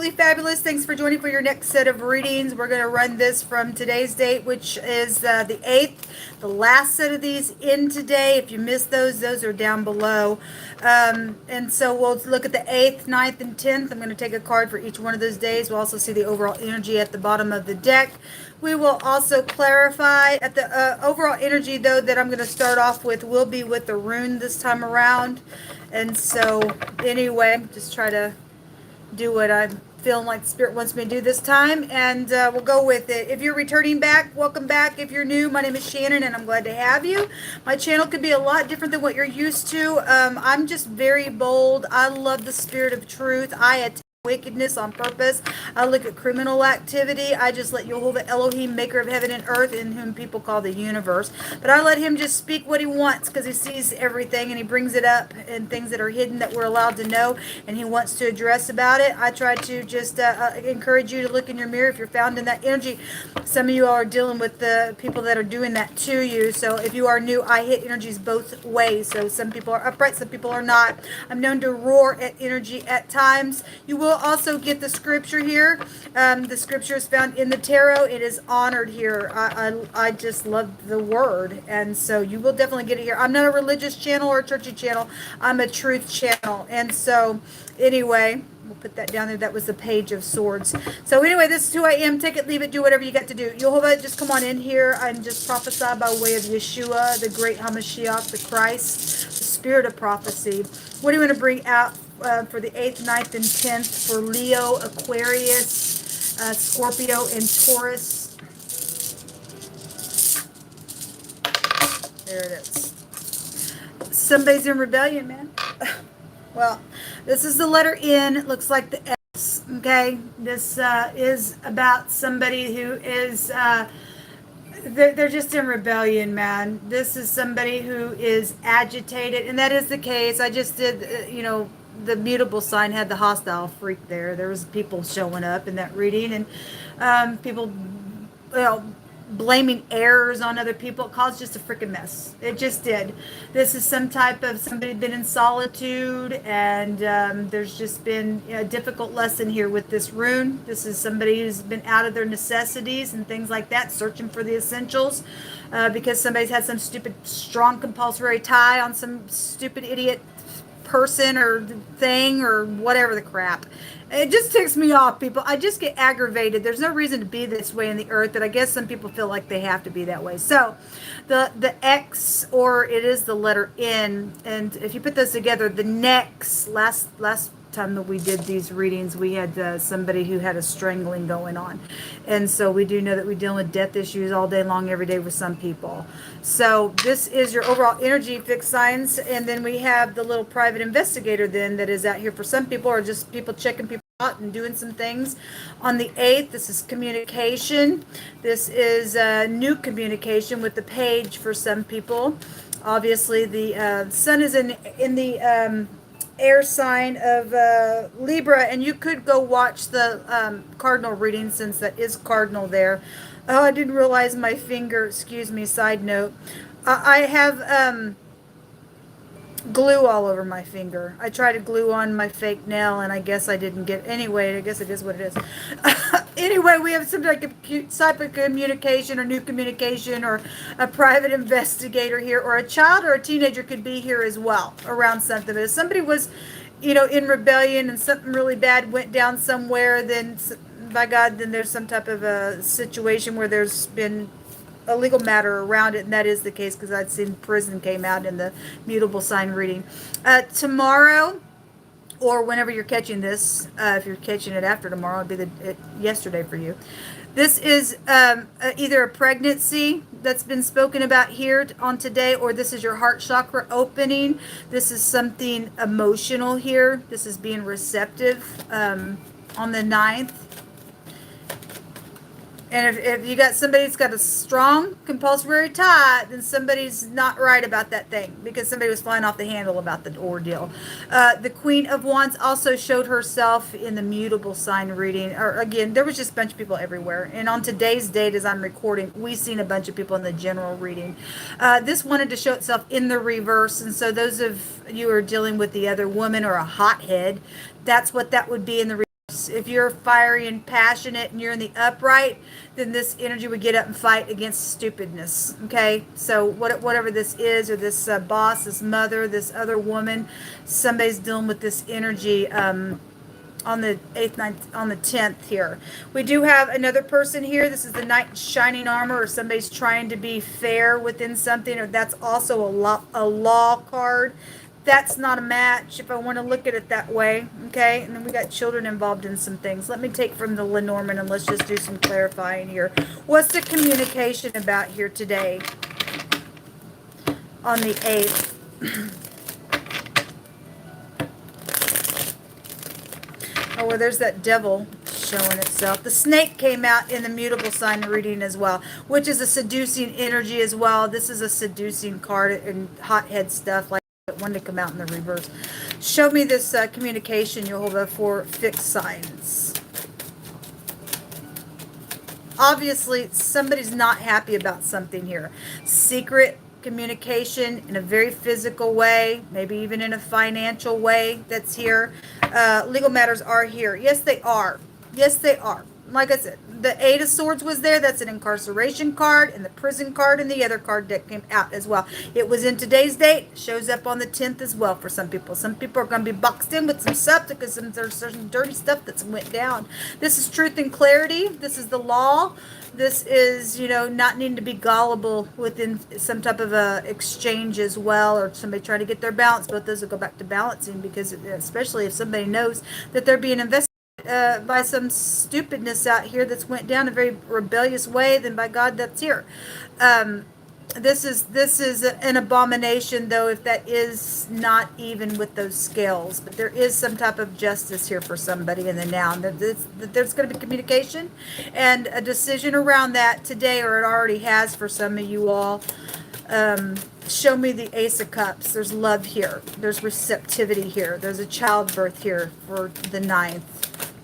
absolutely fabulous. Thanks for joining for your next set of readings. We're going to run this from today's date, which is the 8th. The last set of these in today. If you missed those are down below. And so we'll look at the 8th, 9th, and 10th. I'm going to take a card for each one of those days. We'll also see the overall energy at the bottom of the deck. We will also clarify at the overall energy, though, that I'm going to start off with will be with the rune this time around. And so anyway, just try to do what I'm feeling like the Spirit wants me to do this time, and we'll go with it. If you're returning back, welcome back. If you're new, my name is Shannon, and I'm glad to have you. My channel could be a lot different than what you're used to. I'm just very bold. I love the spirit of truth. I attack wickedness on purpose. I look at criminal activity. I just let YHVH's Elohim, maker of heaven and earth, in whom people call the universe. But I let him just speak what he wants, because he sees everything and he brings it up, and things that are hidden that we're allowed to know and he wants to address about it. I try to just encourage you to look in your mirror if you're found in that energy. Some of you are dealing with the people that are doing that to you. So if you are new, I hit energies both ways. So some people are upright, some people are not. I'm known to roar at energy at times. You will also get the scripture here. The scripture is found in the tarot. It is honored here. I just love the word, and so you will definitely get it here. I'm not a religious channel or a churchy channel. I'm a truth channel. And so anyway, we'll put that down there. That was the Page of Swords. So anyway, this is who I am. Take it, leave it, do whatever you got to do. YHVH, just come on in here and just prophesy by way of Yeshua, the great Hamashiach, the Christ, the spirit of prophecy. What do you want to bring out for the 8th, 9th, and 10th for Leo, Aquarius, Scorpio, and Taurus? There it is. Somebody's in rebellion, man. Well, this is the letter N. It looks like the S. Okay, this is about somebody who is they're just in rebellion, man. This is somebody who is agitated, and that is the case. I just did, the mutable sign had the hostile freak there. There was people showing up in that reading, and people, blaming errors on other people. It caused just a freaking mess. It just did. This is some type of somebody been in solitude, and there's just been a difficult lesson here with this rune. This is somebody who's been out of their necessities and things like that, searching for the essentials, because somebody's had some stupid strong compulsory tie on some stupid idiot person or thing or whatever the crap. It just ticks me off, people. I just get aggravated. There's no reason to be this way in the earth, but I guess some people feel like they have to be that way. So the X, or it is the letter N, and if you put those together, the next, last time that we did these readings, we had somebody who had a strangling going on, and so we do know that we deal with death issues all day long, every day with some people. So this is your overall energy, fixed signs, and then we have the little private investigator then that is out here for some people, or just people checking people out and doing some things. On the 8th, this is communication. This is new communication with the Page for some people. Obviously, the sun is in the air sign of Libra, and you could go watch the cardinal reading, since that is cardinal there. Oh, I didn't realize my finger, excuse me, side note. I have glue all over my finger. I tried to glue on my fake nail, and I guess I didn't get, anyway, I guess it is what it is. Anyway, we have some type of communication, or new communication, or a private investigator here, or a child or a teenager could be here as well around something. But if somebody was, in rebellion and something really bad went down somewhere, then by God, then there's some type of a situation where there's been a legal matter around it, and that is the case, because I'd seen prison came out in the mutable sign reading. Tomorrow, or whenever you're catching this, if you're catching it after tomorrow, it'd be yesterday for you. This is either a pregnancy that's been spoken about here on today, or this is your heart chakra opening. This is something emotional here. This is being receptive on the 9th. And if you got somebody that's got a strong compulsory tie, then somebody's not right about that thing, because somebody was flying off the handle about the ordeal. The Queen of Wands also showed herself in the mutable sign reading. Or again, there was just a bunch of people everywhere. And on today's date, as I'm recording, we've seen a bunch of people in the general reading. This wanted to show itself in the reverse. And so those of you who are dealing with the other woman or a hothead, that's what that would be in the reverse. If you're fiery and passionate and you're in the upright, then this energy would get up and fight against stupidness. Okay, so whatever this is, or this boss, this mother, this other woman, somebody's dealing with this energy. On the 8th, 9th, on the 10th here. We do have another person here. This is the Knight in Shining Armor, or somebody's trying to be fair within something, or that's also a law card. That's not a match if I want to look at it that way. Okay, and then we got children involved in some things. Let me take from the Lenormand and let's just do some clarifying here. What's the communication about here today on the 8th? Oh, well, there's that devil showing itself. The snake came out in the mutable sign reading as well, which is a seducing energy as well. This is a seducing card and hothead stuff like that one to come out in the reverse. Show me this communication, Jehovah, for fixed signs. Obviously, somebody's not happy about something here. Secret communication in a very physical way, maybe even in a financial way that's here. Legal matters are here. Yes, they are. Yes, they are. Like I said, the 8 of Swords was there. That's an incarceration card, and the prison card and the other card deck came out as well. It was in today's date. Shows up on the 10th as well for some people. Some people are going to be boxed in with some Sept because there's some dirty stuff that's went down. This is truth and clarity. This is the law. This is, you know, not needing to be gullible within some type of a exchange as well, or somebody trying to get their balance. But those will go back to balancing, because especially if somebody knows that they're being invested by some stupidness out here that's went down a very rebellious way, then by God, that's here. This is an abomination, though, if that is not even with those scales. But there is some type of justice here for somebody in the now. That there's going to be communication and a decision around that today, or it already has for some of you all. Show me the Ace of Cups. There's love here. There's receptivity here. There's a childbirth here for the 9th.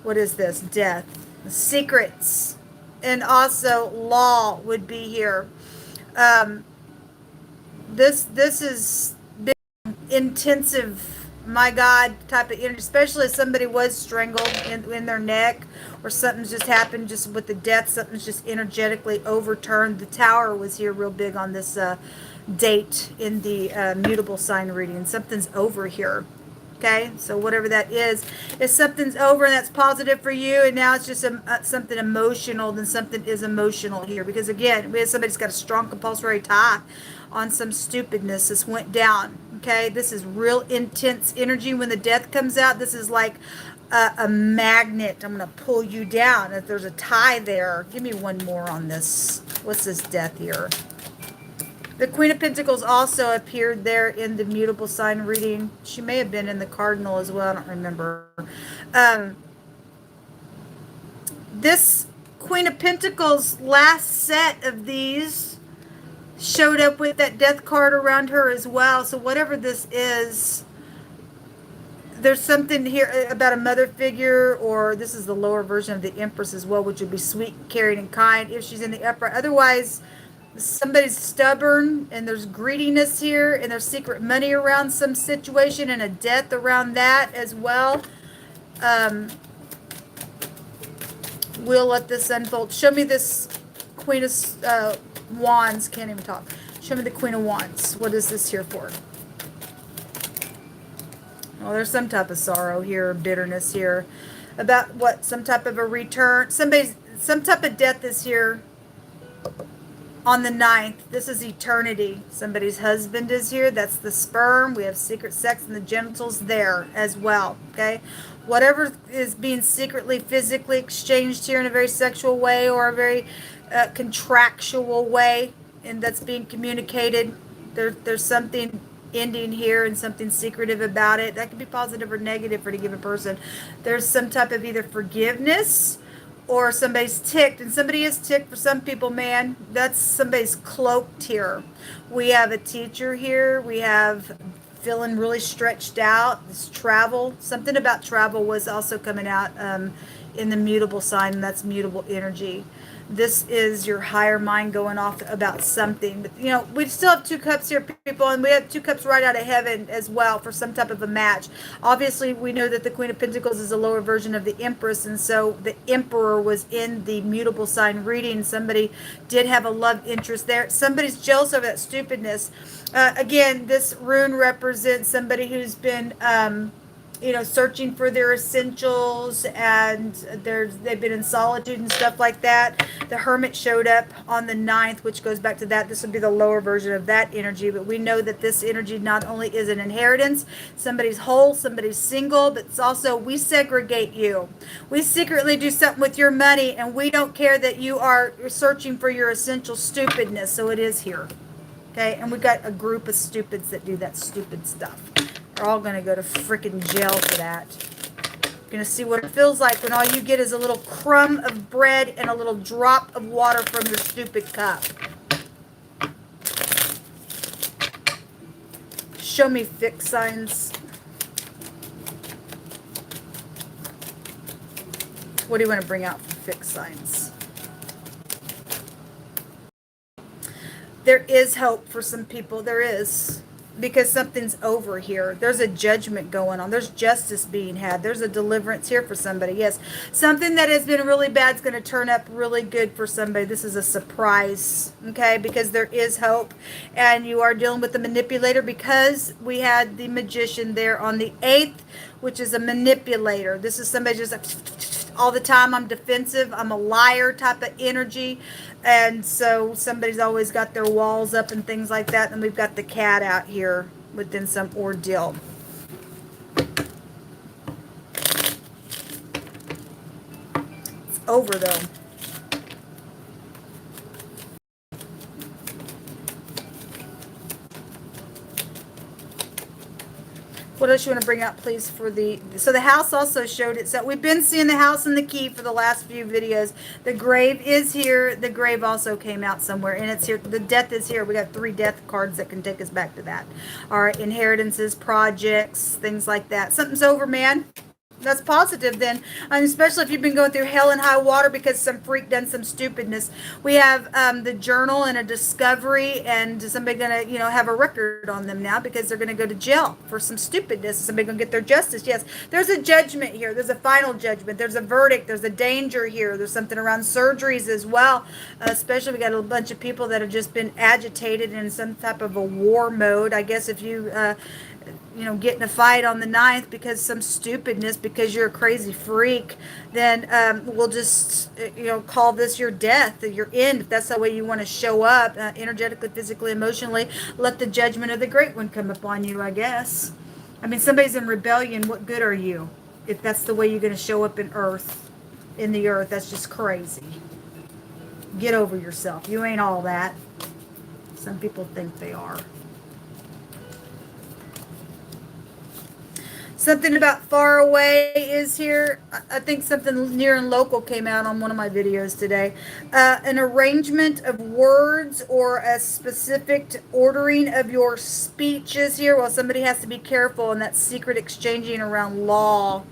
What is this? Death. Secrets. And also law would be here. This is big, intensive, my God, type of energy, especially if somebody was strangled in their neck, or something's just happened just with the death, something's just energetically overturned. The Tower was here real big on this date in the mutable sign reading. Something's over here. Okay, so whatever that is, if something's over and that's positive for you, and now it's just something emotional, then something is emotional here. Because again, we have somebody's got a strong compulsory tie on some stupidness. This went down. Okay, this is real intense energy. When the death comes out, this is like a magnet. I'm going to pull you down. If there's a tie there, give me one more on this. What's this death here? The Queen of Pentacles also appeared there in the mutable sign reading. She may have been in the Cardinal as well. I don't remember. This Queen of Pentacles, last set of these, showed up with that death card around her as well. So whatever this is, there's something here about a mother figure, or this is the lower version of the Empress as well, which would be sweet, caring, and kind if she's in the upright. Otherwise, somebody's stubborn, and there's greediness here, and there's secret money around some situation, and a death around that as well. We'll let this unfold. Show me this Queen of Wands. Can't even talk. Show me the Queen of Wands. What is this here for? Well, there's some type of sorrow here, bitterness here, about what? Some type of a return. Some type of death is here. On the 9th, this is eternity. Somebody's husband is here. That's the sperm. We have secret sex and the genitals there as well. Okay? Whatever is being secretly, physically exchanged here in a very sexual way, or a very contractual way, and that's being communicated. There's something ending here and something secretive about it. That could be positive or negative for a given person. There's some type of either forgiveness, or somebody's ticked, and somebody is ticked for some people, man. That's somebody's cloaked here. We have a teacher here. We have feeling really stretched out. This travel, something about travel was also coming out in the mutable sign, and that's mutable energy. this is your higher mind going off about something. But, you know, we still have 2 cups here, people, and we have 2 cups right out of heaven as well for some type of a match. Obviously, we know that the Queen of Pentacles is a lower version of the Empress, and so the Emperor was in the mutable sign reading. Somebody did have a love interest there. Somebody's jealous over that stupidness. Again, this rune represents somebody who's been you know, searching for their essentials, and they've been in solitude and stuff like that. The Hermit showed up on the 9th, which goes back to that. This would be the lower version of that energy, but we know that this energy not only is an inheritance, somebody's whole, somebody's single, but it's also, we segregate you. We secretly do something with your money, and we don't care that you're searching for your essential stupidness, so it is here. Okay, and we got a group of stupids that do that stupid stuff. They're all going to go to freaking jail for that. You're going to see what it feels like when all you get is a little crumb of bread and a little drop of water from your stupid cup. Show me fixed signs. What do you want to bring out for fixed signs? There is hope for some people. There is. Because something's over here. There's a judgment going on. There's justice being had. There's a deliverance here for somebody. Yes. Something that has been really bad is going to turn up really good for somebody. This is a surprise. Okay. Because there is hope. And you are dealing with the manipulator, because we had the Magician there on the 8th, which is a manipulator. This is somebody just like all the time. I'm defensive. I'm a liar type of energy. And so somebody's always got their walls up and things like that. And we've got the cat out here within some ordeal. It's over though. What else you want to bring up, please, for the... So the house also showed it. So we've been seeing the house and the key for the last few videos. The grave is here. The grave also came out somewhere, and it's here. The death is here. We got 3 death cards that can take us back to that. All right, inheritances, projects, things like that. Something's over, man. That's positive then, and especially if you've been going through hell and high water because some freak done some stupidness. We have the journal and a discovery, and somebody gonna, you know, have a record on them now because they're gonna go to jail for some stupidness. Somebody gonna get their justice. Yes, there's a judgment here. There's a final judgment. There's a verdict. There's a danger here. There's something around surgeries as well. Especially we got a bunch of people that have just been agitated in some type of a war mode. I guess if you you know, get in a fight on the 9th because some stupidness, because you're a crazy freak, then we'll just, you know, call this your death, your end, if that's the way you want to show up, energetically, physically, emotionally. Let the judgment of the Great One come upon you, I guess. I mean, somebody's in rebellion. What good are you if that's the way you're going to show up in the earth? That's just crazy. Get over yourself. You ain't all that. Some people think they are. Something about far away is here. I think something near and local came out on one of my videos today. An arrangement of words or a specific ordering of your speech is here. Well, somebody has to be careful in that secret exchanging around law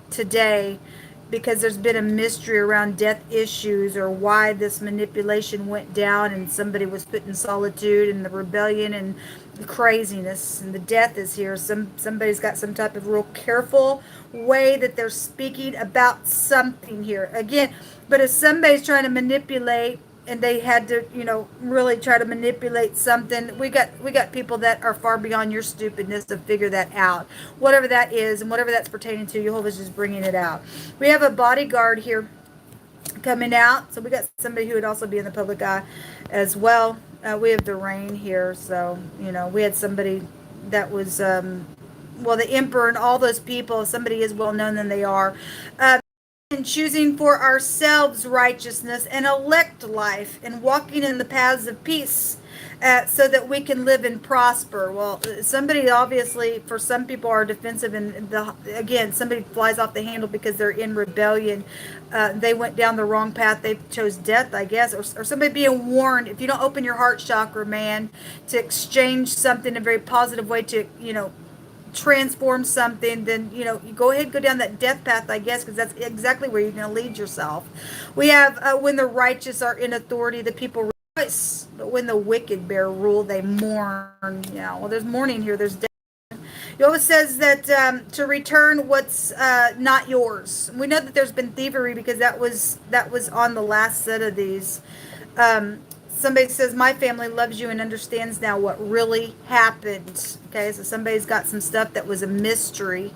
today, because there's been a mystery around death issues or why this manipulation went down, and somebody was put in solitude, and the rebellion and the craziness, and the death is here. Somebody's got some type of real careful way that they're speaking about something here. Again, but if somebody's trying to manipulate, and they had to, you know, really try to manipulate something, we got people that are far beyond your stupidness to figure that out. Whatever that is, and whatever that's pertaining to, Jehovah's just bringing it out. We have a bodyguard here coming out, so we got somebody who would also be in the public eye as well. We have the rain here, so, you know, we had somebody that was, well, the emperor and all those people, if somebody is well known, then they are. And choosing for ourselves righteousness and elect life and walking in the paths of peace, so that we can live and prosper. Well, somebody obviously, for some people, are defensive, and again, somebody flies off the handle because they're in rebellion. They went down the wrong path. They chose death, I guess, or somebody being warned. If you don't open your heart chakra, man, to exchange something in a very positive way, to, you know, transform something, then, you know, you go ahead and go down that death path, I guess, because that's exactly where you're going to lead yourself. We have when the righteous are in authority, the people rejoice, but when the wicked bear rule, they mourn. Yeah, well, there's mourning here. There's death. It always says that to return what's not yours. We know that there's been thievery because that was on the last set of these. Somebody says, my family loves you and understands now what really happened. Okay, so somebody's got some stuff that was a mystery,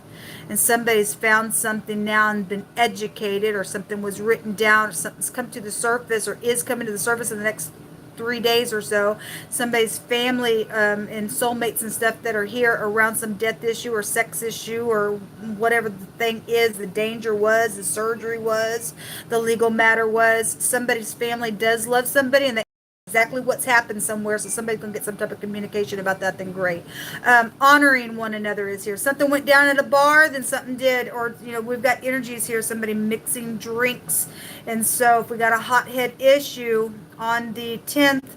and somebody's found something now and been educated, or something was written down, or something's come to the surface, or is coming to the surface in the next 3 days or so. Somebody's family and soulmates and stuff that are here around some death issue or sex issue or whatever the thing is, the danger was, the surgery was, the legal matter was. Somebody's family does love somebody, and they exactly what's happened somewhere, so somebody's gonna get some type of communication about that. Then great. Honoring one another is here. Something went down at a bar, then something did, or, you know, we've got energies here, somebody mixing drinks. And so if we got a hothead issue on the 10th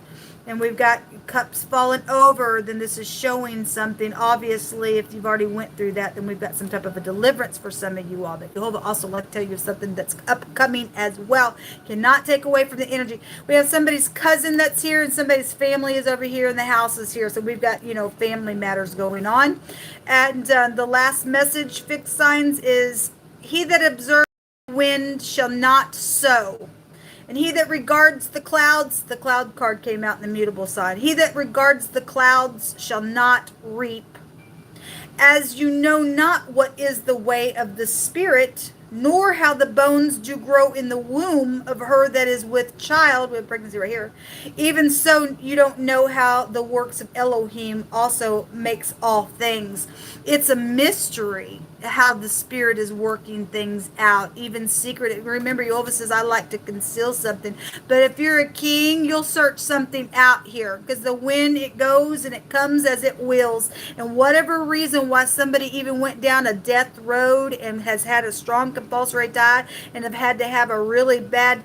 and we've got cups falling over, then this is showing something. Obviously, if you've already went through that, then we've got some type of a deliverance for some of you all. But Jehovah also like to tell you something that's upcoming as well. Cannot take away from the energy. We have somebody's cousin that's here, and somebody's family is over here, and the house is here. So we've got, you know, family matters going on. And the last message, fixed signs, is he that observes the wind shall not sow. And he that regards the clouds, the cloud card came out in the mutable sign. He that regards the clouds shall not reap. As you know not what is the way of the Spirit, nor how the bones do grow in the womb of her that is with child. We have pregnancy right here. Even so, you don't know how the works of Elohim also makes all things. It's a mystery how the Spirit is working things out, even secret. Remember, Jehovah says, I like to conceal something. But if you're a king, you'll search something out here, because the wind, it goes and it comes as it wills. And whatever reason why somebody even went down a death road and has had a strong compulsory die and have had to have a really bad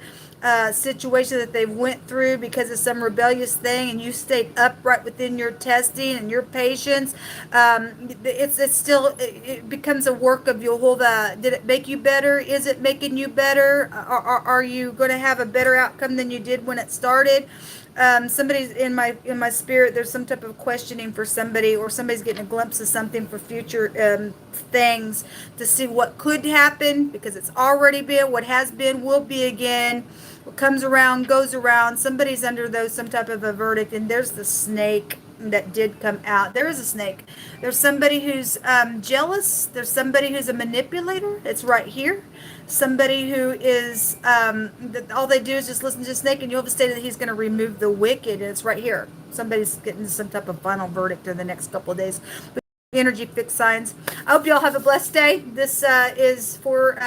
situation that they went through because of some rebellious thing, and you stayed upright within your testing and your patience, it's still, it becomes a work of Jehovah. Did it make you better? Is it making you better? Are you going to have a better outcome than you did when it started? Somebody's in my spirit, there's some type of questioning for somebody, or somebody's getting a glimpse of something for future things to see what could happen, because it's already been, what has been will be again. What comes around goes around. Somebody's under those, some type of a verdict. And there's the snake that did come out. There is a snake. There's somebody who's jealous. There's somebody who's a manipulator. It's right here. Somebody who is all they do is just listen to the snake, and you have stated that he's going to remove the wicked, and it's right here. Somebody's getting some type of final verdict in the next couple of days. But energy fixed signs. I hope you all have a blessed day. This is for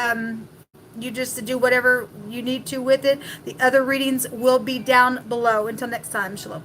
you just to do whatever you need to with it. The other readings will be down below. Until next time, shalom.